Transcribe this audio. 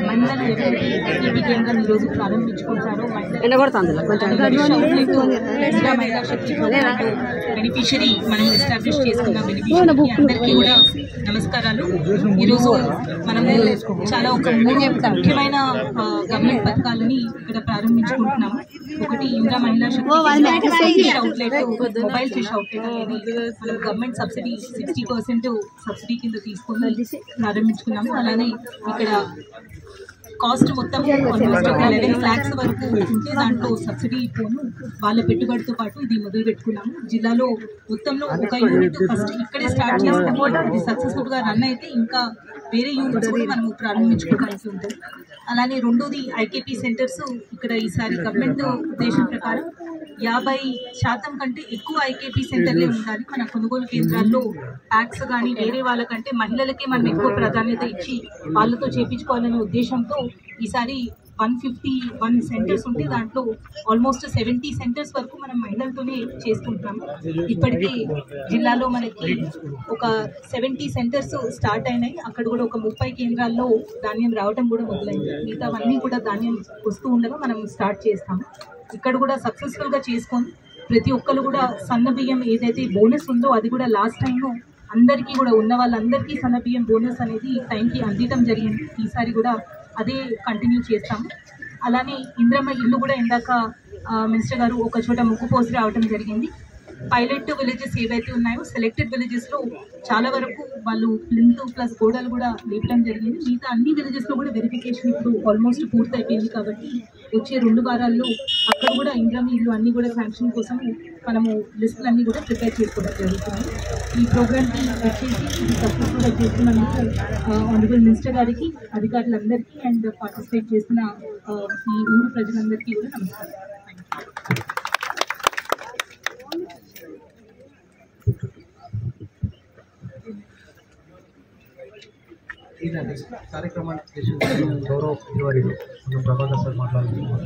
మహిళలు ఎవరైతే ఈబీ కేంద్రం ఈరోజు ప్రారంభించుకుంటారో మహిళా శక్తి బెనిఫిషరీ మనం ఎస్టాబ్లిష్ చేసుకున్న బెనిఫిషరీ అందరికీ కూడా నమస్కారాలు. ఈరోజు మనము చాలా ఒక 3 ముఖ్యమైన గవర్నమెంట్ పథకాలని ఇక్కడ ప్రారంభించుకుంటున్నాము. ఒకటి Indira Mahila Shakti fish outlet, mobile fish outlet అనేది మనం గవర్నమెంట్ సబ్సిడీ 60% సబ్సిడీ కింద తీసుకొని ప్రారంభించుకున్నాము. అలానే ఇక్కడ కాస్ట్ మొత్తం ఆల్మోస్ట్ 11 lakhs వరకు ఉంటే దాంట్లో సబ్సిడీ పోను వాళ్ళ పెట్టుబడితో పాటు ఇది మొదలు పెట్టుకున్నాము. జిల్లాలో మొత్తంలో ఒక యూనిట్ ఫస్ట్ ఇక్కడే స్టార్ట్ చేసుకుని ఇది సక్సెస్ఫుల్గా రన్ అయితే ఇంకా వేరే యూనిట్స్ కూడా మనము ప్రారంభించుకోవాల్సి ఉంటుంది. అలానే రెండోది ఐకేపీ సెంటర్స్. ఇక్కడ ఈసారి గవర్నమెంట్ ఉద్దేశం ప్రకారం 50% కంటే ఎక్కువ ఐకేపీ సెంటర్లే ఉండాలి. మన కొనుగోలు కేంద్రాల్లో ట్యాక్స్ కానీ వేరే వాళ్ళకంటే మహిళలకే మనం ఎక్కువ ప్రాధాన్యత ఇచ్చి వాళ్ళతో చేయించుకోవాలనే ఉద్దేశంతో ఈసారి 151 సెంటర్స్ ఉంటే దాంట్లో ఆల్మోస్ట్ 70 సెంటర్స్ వరకు మనం మహిళలతోనే చేసుకుంటాము. ఇప్పటికీ జిల్లాలో మనకి ఒక 70 సెంటర్స్ స్టార్ట్ అయినాయి. అక్కడ కూడా ఒక 30 కేంద్రాల్లో ధాన్యం రావడం కూడా మొదలైంది. మిగతావన్నీ కూడా ధాన్యం వస్తూ ఉండగా మనం స్టార్ట్ చేస్తాము. ఇక్కడ కూడా సక్సెస్ఫుల్గా చేసుకొని ప్రతి ఒక్కరు కూడా సన్న బియ్యం ఏదైతే బోనస్ ఉందో అది కూడా లాస్ట్ టైం అందరికీ కూడా ఉన్న వాళ్ళందరికీ సన్న బియ్యం బోనస్ అనేది టైంకి అందించడం జరిగింది. ఈసారి కూడా అదే కంటిన్యూ చేస్తాము. అలానే ఇంద్రమ్మ ఇల్లు కూడా ఇందాక మినిస్టర్ గారు ఒక చోట ముగ్గు పోసి రావడం జరిగింది. పైలట్ విలేజెస్ ఏవైతే ఉన్నాయో సెలెక్టెడ్ విలేజెస్లో చాలా వరకు వాళ్ళు ప్లింత్ ప్లస్ గోడలు కూడా లేపడం జరిగింది. మిగతా అన్ని విలేజెస్లో కూడా వెరిఫికేషన్ ఇప్పుడు ఆల్మోస్ట్ పూర్తి అయిపోయింది. కాబట్టి వచ్చే 2 వారాల్లో అక్కడ కూడా ఇంద్రమ్మ ఇల్లు అన్నీ కూడా శాంక్షన్ కోసం మనము లిస్టులు అన్నీ కూడా ప్రిపేర్ చేసుకోవడం జరుగుతుంది. ఈ ప్రోగ్రామ్కి వచ్చేసి ఇది సక్సెస్ఫుల్గా చేస్తున్నందుకు ఆనరబుల్ మినిస్టర్ గారికి, అధికారులందరికీ అండ్ పార్టిసిపేట్ చేసిన ఈ ఊరు ప్రజలందరికీ కూడా నమస్కారం. కార్యక్రమానికి గౌరవ ప్రభాకర్ సార్ మాట్లాడుతున్నారు.